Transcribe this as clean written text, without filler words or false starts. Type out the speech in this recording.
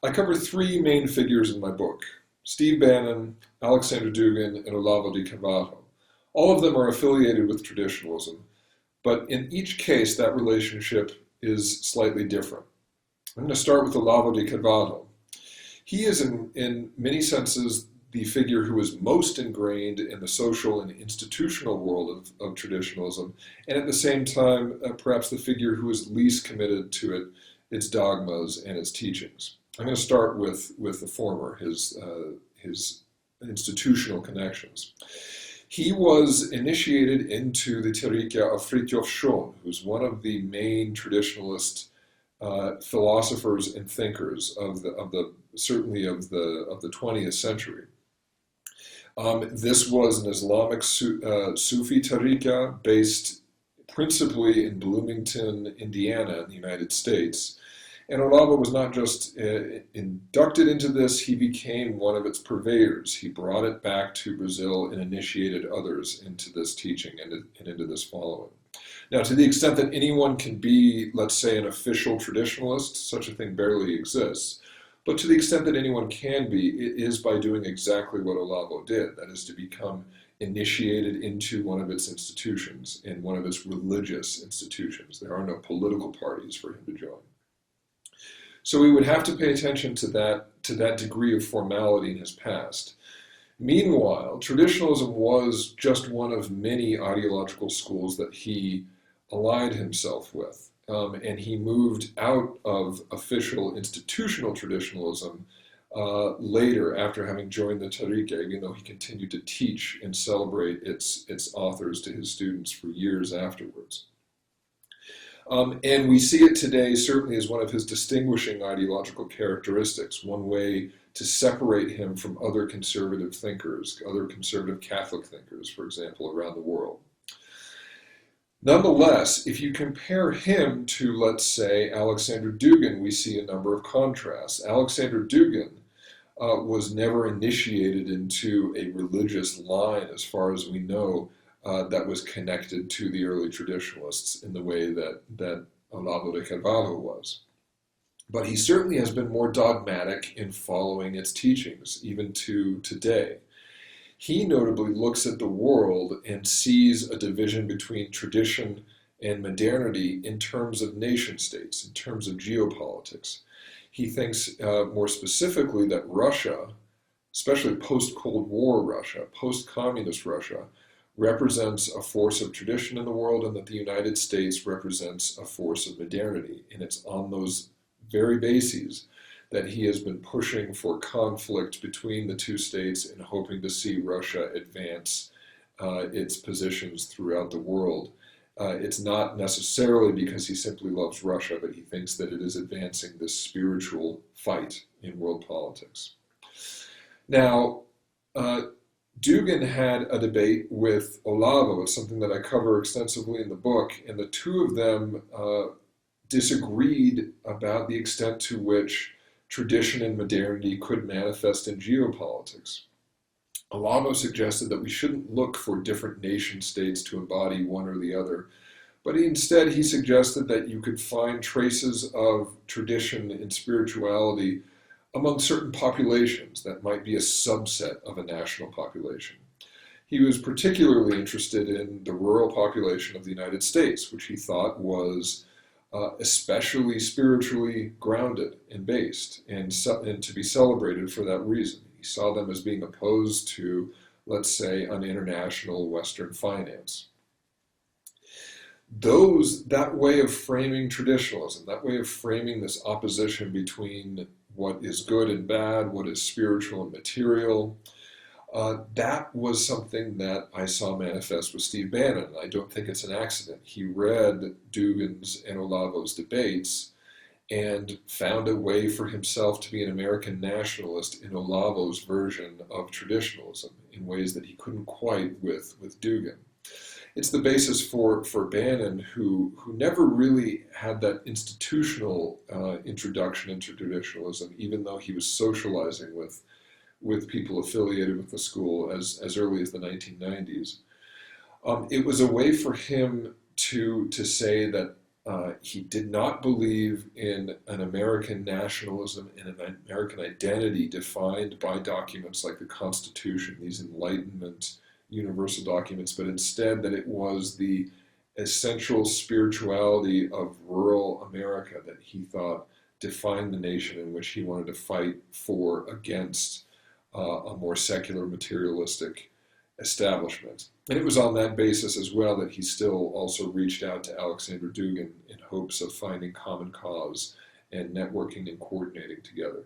I cover three main figures in my book: Steve Bannon, Aleksandr Dugin, and Olavo de Carvalho. All of them are affiliated with traditionalism, but in each case that relationship is slightly different. I'm going to start with Olavo de Carvalho. He is, in many senses, the figure who is most ingrained in the social and institutional world of traditionalism, and at the same time, perhaps the figure who is least committed to its dogmas and its teachings. I'm going to start with the former, his institutional connections. He was initiated into the Tariqa of Fridtjof Schoen, who's one of the main traditionalist philosophers and thinkers of the certainly of the 20th century. This was an Islamic Sufi tariqa based principally in Bloomington, Indiana, in the United States. And Olavo was not just inducted into this, he became one of its purveyors. He brought it back to Brazil and initiated others into this teaching and into this following. Now, to the extent that anyone can be, let's say, an official traditionalist, such a thing barely exists. But to the extent that anyone can be, it is by doing exactly what Olavo did, that is to become initiated into one of its institutions, in one of its religious institutions. There are no political parties for him to join. So we would have to pay attention to that degree of formality in his past. Meanwhile, traditionalism was just one of many ideological schools that he allied himself with. And he moved out of official institutional traditionalism later, after having joined the Tariqa, even though he continued to teach and celebrate its authors to his students for years afterwards. And we see it today certainly as one of his distinguishing ideological characteristics, one way to separate him from other conservative thinkers, other conservative Catholic thinkers, for example, around the world. Nonetheless, if you compare him to, let's say, Aleksandr Dugin, we see a number of contrasts. Aleksandr Dugin was never initiated into a religious line, as far as we know, that was connected to the early traditionalists in the way that Olavo de Carvalho was. But he certainly has been more dogmatic in following its teachings, even to today. He notably looks at the world and sees a division between tradition and modernity in terms of nation states, in terms of geopolitics. He thinks more specifically that Russia, especially post-Cold War Russia, post-communist Russia, represents a force of tradition in the world, and that the United States represents a force of modernity. And it's on those very bases that he has been pushing for conflict between the two states and hoping to see Russia advance its positions throughout the world. It's not necessarily because he simply loves Russia, but he thinks that it is advancing this spiritual fight in world politics. Now, Dugin had a debate with Olavo. It's something that I cover extensively in the book, and the two of them disagreed about the extent to which tradition and modernity could manifest in geopolitics. Olavo suggested that we shouldn't look for different nation states to embody one or the other, but instead he suggested that you could find traces of tradition and spirituality among certain populations that might be a subset of a national population. He was particularly interested in the rural population of the United States, which he thought was especially spiritually grounded and based, and to be celebrated for that reason. He saw them as being opposed to, let's say, an international Western finance. That way of framing traditionalism, that way of framing this opposition between what is good and bad, what is spiritual and material, that was something that I saw manifest with Steve Bannon. I don't think it's an accident. He read Dugin's and Olavo's debates and found a way for himself to be an American nationalist in Olavo's version of traditionalism in ways that he couldn't quite with Dugin. It's the basis for Bannon, who never really had that institutional introduction into traditionalism, even though he was socializing with people affiliated with the school as early as the 1990s. It was a way for him to say that He did not believe in an American nationalism and an American identity defined by documents like the Constitution, these Enlightenment universal documents, but instead that it was the essential spirituality of rural America that he thought defined the nation in which he wanted to fight for against a more secular, materialistic establishment. And it was on that basis as well that he still also reached out to Aleksandr Dugin in hopes of finding common cause and networking and coordinating together.